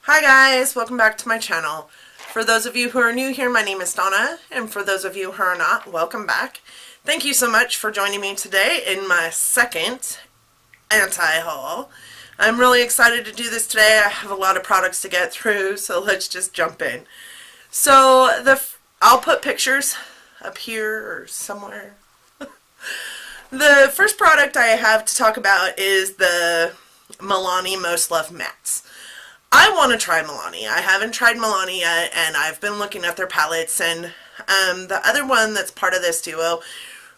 Hi guys, welcome back to my channel. For those of you who are new here, my name is Donna, and for those of you who are not, welcome back. Thank you so much for joining me today in my second anti-haul. I'm really excited to do this today. I have a lot of products to get through, so let's just jump in. So I'll put pictures up here or somewhere. The first product I have to talk about is the Milani Most Loved Mattes. I want to try Milani. I haven't tried Milani yet, and I've been looking at their palettes, and the other one that's part of this duo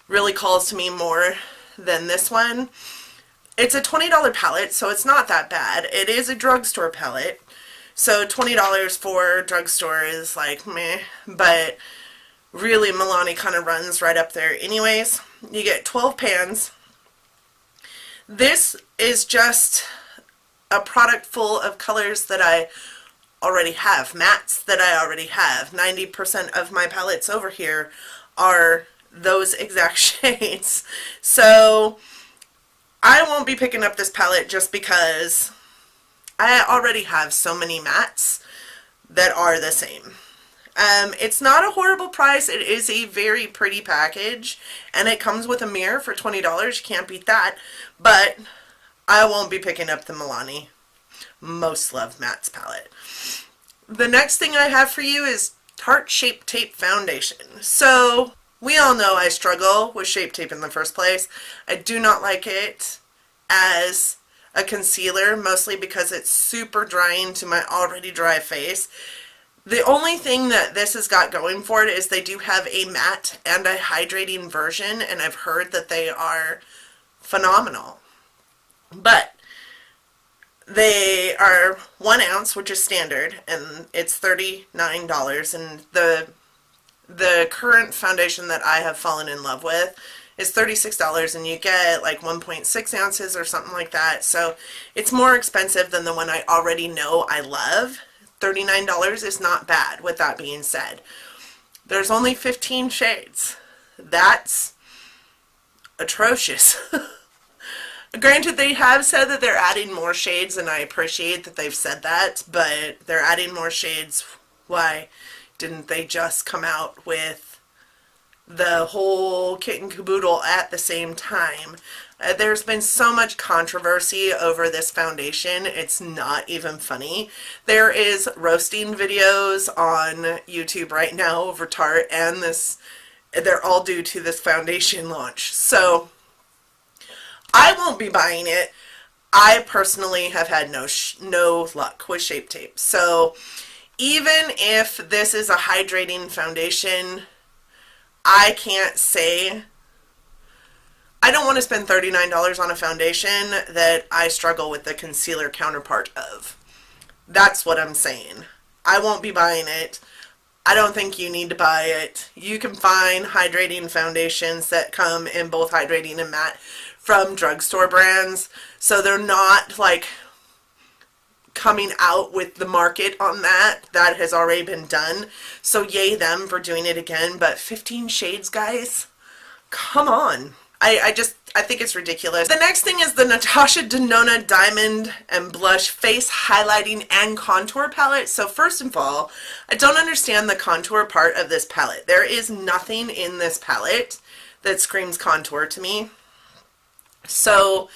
really calls to me more than this one. It's a $20 palette, so it's not that bad. It is a drugstore palette, so $20 for drugstore is like meh, but really Milani kind of runs right up there anyways. You get 12 pans. This is just a product full of colors that I already have, mattes that I already have. 90% of my palettes over here are those exact shades. So I won't be picking up this palette just because I already have so many mattes that are the same. It's not a horrible price. It is a very pretty package, and it comes with a mirror for $20. You can't beat that. But I won't be picking up the Milani Most Loved Mattes palette. The next thing I have for you is Tarte Shape Tape Foundation. So we all know I struggle with Shape Tape in the first place. I do not like it as a concealer, mostly because it's super drying to my already dry face. The only thing that this has got going for it is they do have a matte and a hydrating version, and I've heard that they are phenomenal. But they are 1 ounce, which is standard, and it's $39. And the current foundation that I have fallen in love with is $36, and you get like 1.6 ounces or something like that. So it's more expensive than the one I already know I love. $39 is not bad, with that being said. There's only 15 shades. That's atrocious. Granted, they have said that they're adding more shades, and I appreciate that they've said that, but they're adding more shades. Why didn't they just come out with the whole kit and caboodle at the same time? There's been so much controversy over this foundation, it's not even funny. There is roasting videos on YouTube right now over Tarte, and they're all due to this foundation launch. So I won't be buying it. I personally have had no luck with Shape Tape. So even if this is a hydrating foundation, I can't say. I don't want to spend $39 on a foundation that I struggle with the concealer counterpart of. That's what I'm saying. I won't be buying it. I don't think you need to buy it. You can find hydrating foundations that come in both hydrating and matte from drugstore brands. So they're not like coming out with the market on that. That has already been done. So yay them for doing it again. But 15 shades, guys? Come on. I think it's ridiculous. The next thing is the Natasha Denona Diamond and Blush Face Highlighting and Contour Palette. So first of all, I don't understand the contour part of this palette. There is nothing in this palette that screams contour to me. So,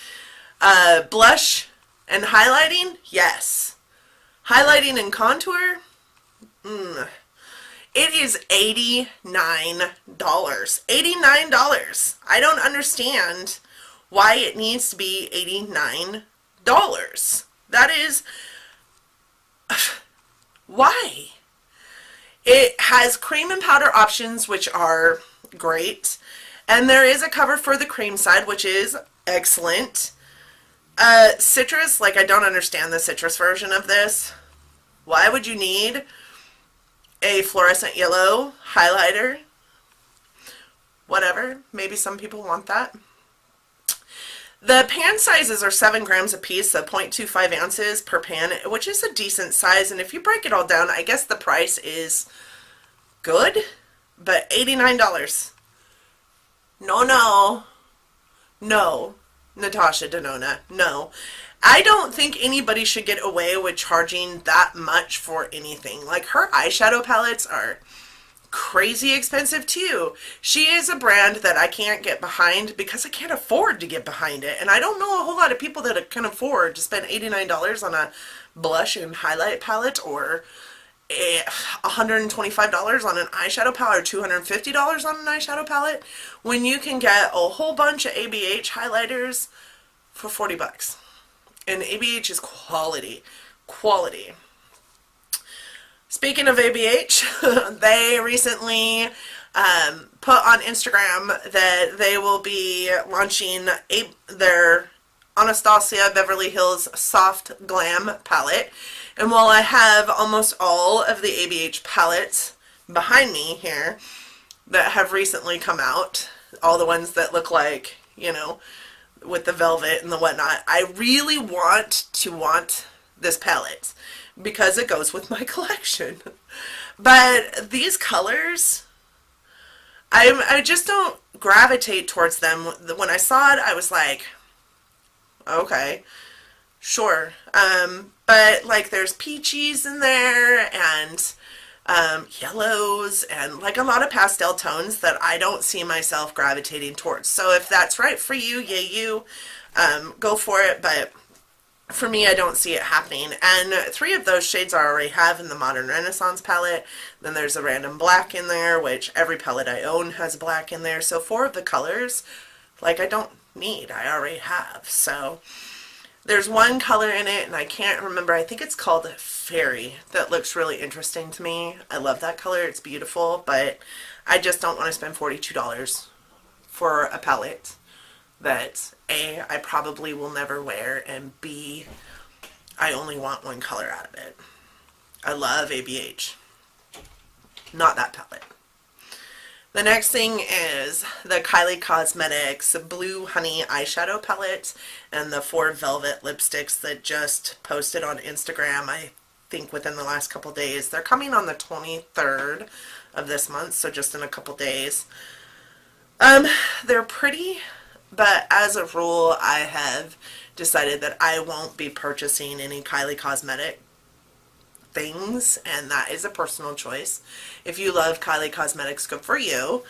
blush and highlighting, yes. Highlighting and contour, It is $89. $89. I don't understand why it needs to be $89. That is, why? It has cream and powder options, which are great. And there is a cover for the cream side, which is excellent. Citrus, like I don't understand the citrus version of this. Why would you need a fluorescent yellow highlighter? Whatever. Maybe some people want that. The pan sizes are 7 grams a piece, so 0.25 ounces per pan, which is a decent size. And if you break it all down, I guess the price is good, but $89. No, no, no, Natasha Denona. No. I don't think anybody should get away with charging that much for anything. Like, her eyeshadow palettes are crazy expensive too. She is a brand that I can't get behind because I can't afford to get behind it. And I don't know a whole lot of people that can afford to spend $89 on a blush and highlight palette, or $125 on an eyeshadow palette, or $250 on an eyeshadow palette, when you can get a whole bunch of ABH highlighters for 40 bucks. And ABH is quality. Quality. Speaking of ABH, they recently put on Instagram that they will be launching their Anastasia Beverly Hills Soft Glam palette. And while I have almost all of the ABH palettes behind me here that have recently come out, all the ones that look like, you know, with the velvet and the whatnot, I really want this palette because it goes with my collection. But these colors, I just don't gravitate towards them. When I saw it, I was like, okay, sure. But like, there's peaches in there, and yellows, and like a lot of pastel tones that I don't see myself gravitating towards. So if that's right for you, yay you, go for it. But for me, I don't see it happening. And 3 of those shades I already have in the Modern Renaissance palette. Then there's a random black in there, which every palette I own has black in there. So 4 of the colors, like, I don't need, I already have. So there's one color in it, and I can't remember, I think it's called Fairy, that looks really interesting to me. I love that color, it's beautiful, but I just don't want to spend $42 for a palette that A, I probably will never wear, and B, I only want one color out of it. I love ABH. Not that palette. The next thing is the Kylie Cosmetics Blue Honey Eyeshadow Palette and the 4 Velvet lipsticks that just posted on Instagram, I think within the last couple days. They're coming on the 23rd of this month, so just in a couple days. They're pretty, but as a rule, I have decided that I won't be purchasing any Kylie Cosmetic things, and that is a personal choice. If you love Kylie Cosmetics, good for you.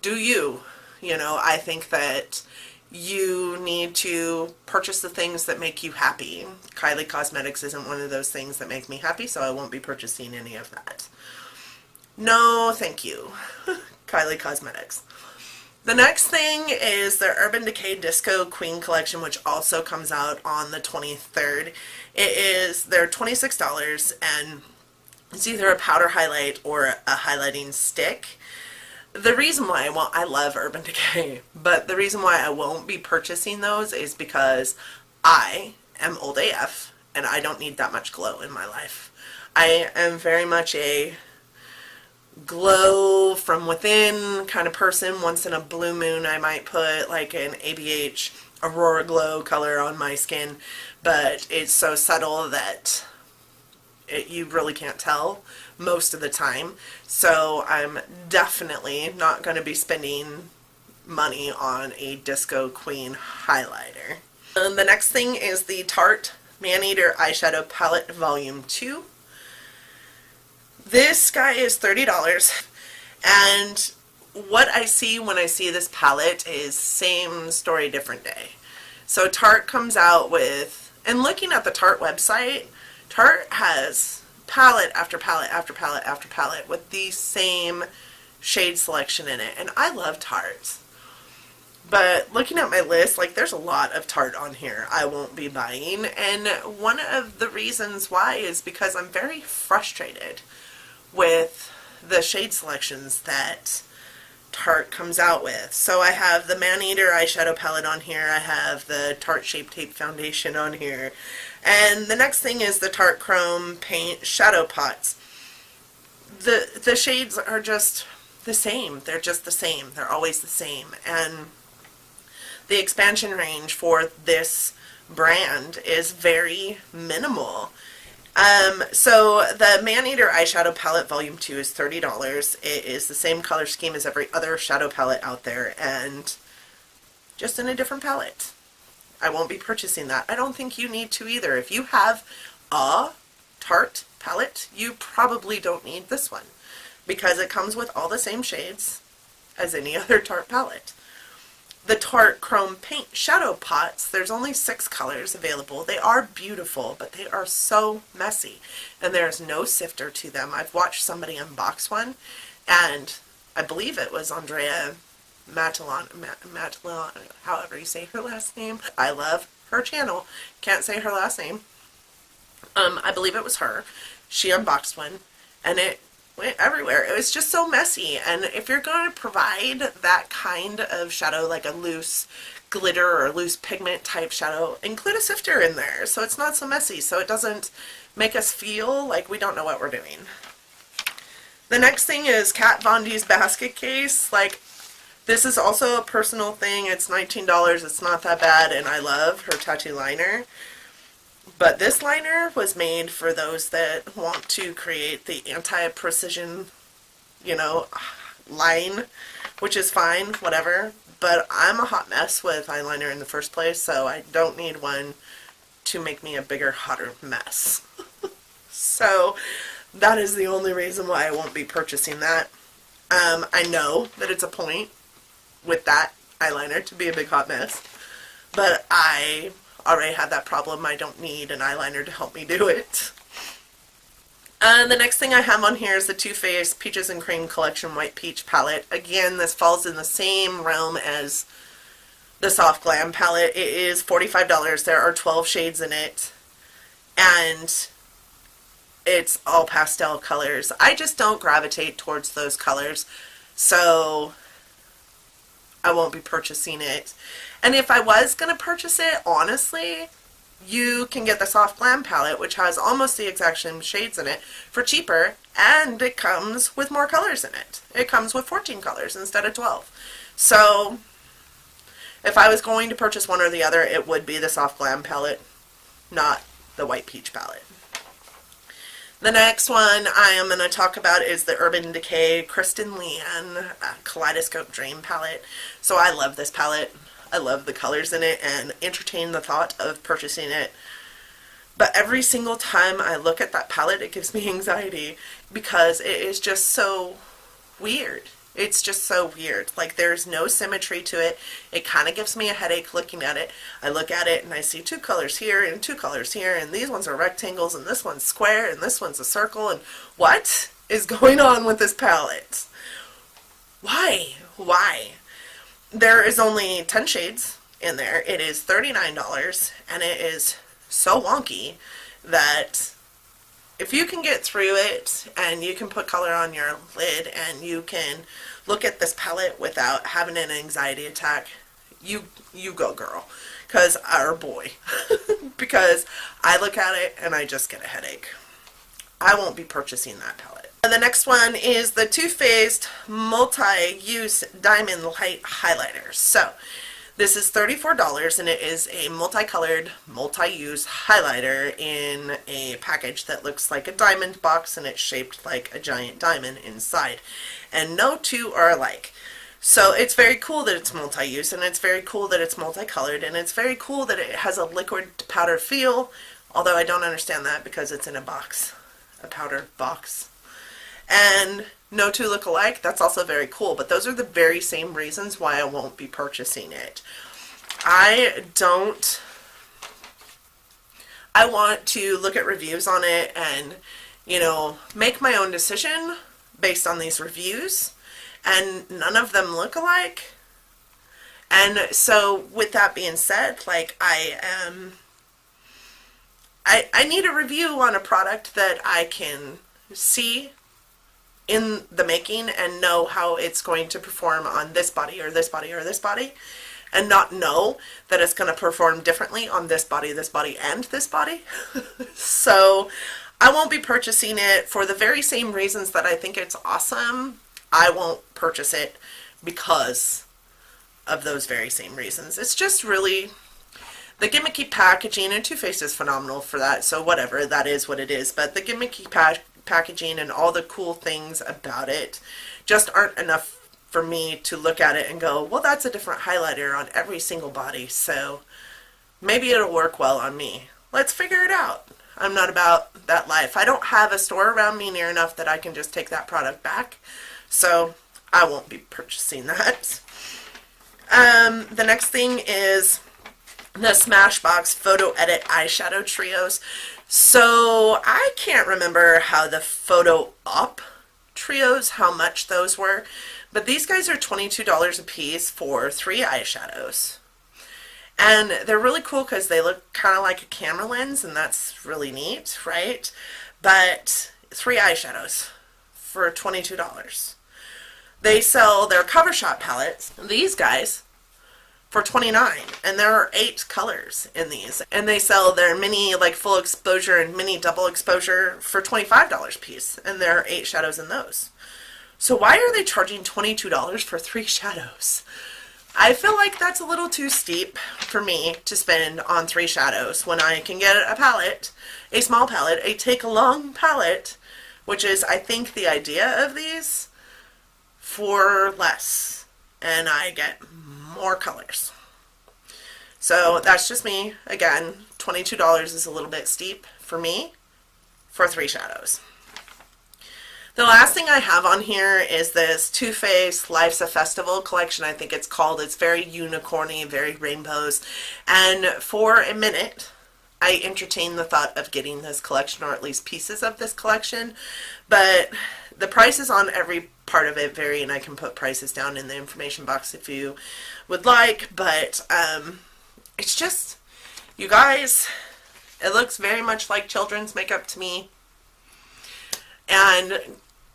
Do you? You know, I think that you need to purchase the things that make you happy. Kylie Cosmetics isn't one of those things that make me happy, so I won't be purchasing any of that. No, thank you, Kylie Cosmetics. The next thing is the Urban Decay Disco Queen Collection, which also comes out on the 23rd. They're $26, and it's either a powder highlight or a highlighting stick. The reason why I love Urban Decay, but the reason why I won't be purchasing those is because I am old AF, and I don't need that much glow in my life. I am very much a glow from within kind of person. Once in a blue moon, I might put like an ABH Aurora Glow color on my skin, but it's so subtle that you really can't tell most of the time. So I'm definitely not going to be spending money on a Disco Queen highlighter. The next thing is the Tarte Maneater Eyeshadow Palette Volume 2. This guy is $30, and what I see when I see this palette is same story, different day. So Tarte comes out with, and looking at the Tarte website, Tarte has palette after palette after palette after palette with the same shade selection in it, and I love Tarte. But looking at my list, like, there's a lot of Tarte on here I won't be buying, and one of the reasons why is because I'm very frustrated with the shade selections that Tarte comes out with. So I have the Maneater eyeshadow palette on here, I have the Tarte Shape Tape foundation on here, and the next thing is the Tarte Chrome Paint Shadow Pots. The shades are just the same. They're just the same. They're always the same. And the expansion range for this brand is very minimal. So the Maneater Eyeshadow Palette Volume 2 is $30. It is the same color scheme as every other shadow palette out there, and just in a different palette. I won't be purchasing that. I don't think you need to either. If you have a Tarte palette, you probably don't need this one because it comes with all the same shades as any other Tarte palette. The Tarte Chrome Paint Shadow Pots, there's only 6 colors available. They are beautiful, but they are so messy, and there's no sifter to them. I've watched somebody unbox one, and I believe it was Andrea Matalon, however you say her last name. I love her channel. Can't say her last name. I believe it was her. She unboxed one, and it went everywhere. It was just so messy. And if you're going to provide that kind of shadow, like a loose glitter or loose pigment type shadow, include a sifter in there so it's not so messy, so it doesn't make us feel like we don't know what we're doing. The next thing is Kat Von D's basket case. Like, this is also a personal thing. It's $19. It's not that bad, and I love her tattoo liner. But this liner was made for those that want to create the anti-precision, you know, line, which is fine, whatever. But I'm a hot mess with eyeliner in the first place, so I don't need one to make me a bigger, hotter mess. So that is the only reason why I won't be purchasing that. I know that it's a point with that eyeliner to be a big hot mess, but I already had that problem. I don't need an eyeliner to help me do it. And the next thing I have on here is the Too Faced Peaches and Cream Collection White Peach palette. Again, this falls in the same realm as the Soft Glam palette. It is $45. There are 12 shades in it, and it's all pastel colors. I just don't gravitate towards those colors, so I won't be purchasing it. And if I was going to purchase it, honestly, you can get the Soft Glam palette, which has almost the exact same shades in it, for cheaper, and it comes with more colors in it. It comes with 14 colors instead of 12. So if I was going to purchase one or the other, it would be the Soft Glam palette, not the White Peach palette. The next one I am going to talk about is the Urban Decay Kristen Leanne Kaleidoscope Dream palette. So I love this palette. I love the colors in it and entertain the thought of purchasing it. But every single time I look at that palette, it gives me anxiety because it is just so weird. It's just so weird. Like, there's no symmetry to it. It kind of gives me a headache looking at it. I look at it and I see 2 colors here and 2 colors here, and these ones are rectangles and this one's square and this one's a circle, and what is going on with this palette? Why? Why? There is only 10 shades in there. It is $39, and it is so wonky that if you can get through it and you can put color on your lid and you can look at this palette without having an anxiety attack, you go, girl. Or boy. Because I look at it and I just get a headache. I won't be purchasing that palette. And the next one is the Too Faced Multi-Use Diamond Light Highlighter. So this is $34, and it is a multicolored, multi-use highlighter in a package that looks like a diamond box, and it's shaped like a giant diamond inside. And no two are alike. So it's very cool that it's multi-use, and it's very cool that it's multicolored, and it's very cool that it has a liquid to powder feel, although I don't understand that because it's in a box, a powder box. And no two look alike. That's also very cool, but those are the very same reasons why I won't be purchasing it. I want to look at reviews on it and, you know, make my own decision based on these reviews, and none of them look alike. And so with that being said, like, I need a review on a product that I can see in the making and know how it's going to perform on this body or this body or this body, and not know that it's going to perform differently on this body, and this body. So I won't be purchasing it for the very same reasons that I think it's awesome. I won't purchase it because of those very same reasons. It's just really the gimmicky packaging, and Too Faced is phenomenal for that, so whatever, that is what it is. But the gimmicky packaging and all the cool things about it just aren't enough for me to look at it and go, well, that's a different highlighter on every single body, so maybe it'll work well on me. Let's figure it out. I'm not about that life. I don't have a store around me near enough that I can just take that product back, so I won't be purchasing that. The next thing is the Smashbox Photo Edit Eyeshadow Trios. So I can't remember how the Photo Up Trios, how much those were, but these guys are $22 a piece for 3 eyeshadows. And they're really cool because they look kind of like a camera lens, and that's really neat, right? But 3 eyeshadows for $22. They sell their cover shot palettes, these guys, for $29, and there are 8 colors in these. And they sell their mini, like, full exposure and mini double exposure for $25 a piece, and there are 8 shadows in those. So why are they charging $22 for 3 shadows? I feel like that's a little too steep for me to spend on 3 shadows when I can get a palette, a small palette, a take-along palette, which is, I think, the idea of these, for less, and I get more colors. So that's just me. Again, $22 is a little bit steep for me for 3 shadows. The last thing I have on here is this Too Faced Life's a Festival collection, I think it's called. It's very unicorny, very rainbows, and for a minute I entertained the thought of getting this collection, or at least pieces of this collection, but the prices on every part of it vary, and I can put prices down in the information box if you would like, but it's just, you guys, it looks very much like children's makeup to me, and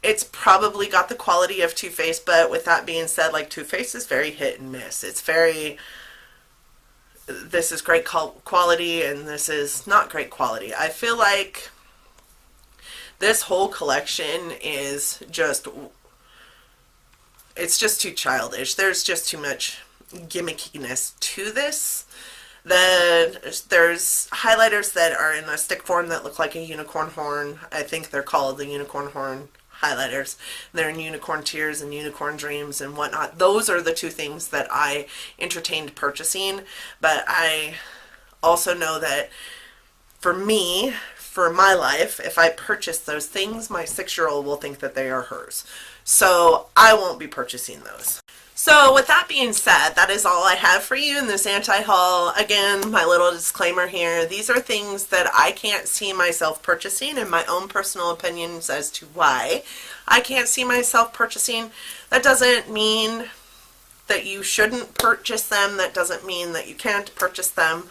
it's probably got the quality of Too Faced, but with that being said, like, Too Faced is very hit and miss. It's very, this is great quality and this is not great quality. I feel like this whole collection is just, it's just too childish. There's just too much gimmickiness to this. There's highlighters that are in a stick form that look like a unicorn horn. I think they're called the unicorn horn highlighters. They're in unicorn tears and unicorn dreams and whatnot. Those are the 2 things that I entertained purchasing, but I also know that for me, for my life, if I purchase those things, my 6-year-old will think that they are hers. So I won't be purchasing those. So with that being said, that is all I have for you in this anti-haul. Again, my little disclaimer here, these are things that I can't see myself purchasing, and my own personal opinions as to why I can't see myself purchasing. That doesn't mean that you shouldn't purchase them. That doesn't mean that you can't purchase them.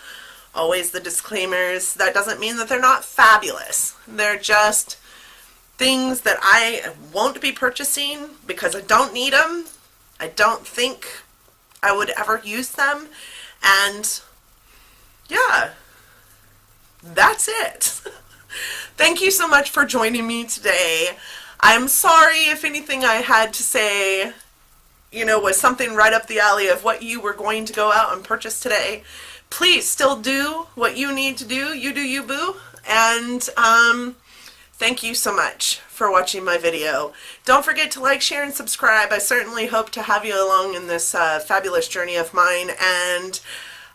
Always the disclaimers. That doesn't mean that they're not fabulous. They're just things that I won't be purchasing because I don't need them. I don't think I would ever use them, and yeah, that's it. Thank you so much for joining me today. I'm sorry if anything I had to say, was something right up the alley of what you were going to go out and purchase today. Please still do what you need to do. You do you, boo. And thank you so much for watching my video. Don't forget to like, share, and subscribe. I certainly hope to have you along in this fabulous journey of mine, and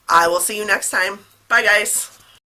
I will see you next time. Bye, guys.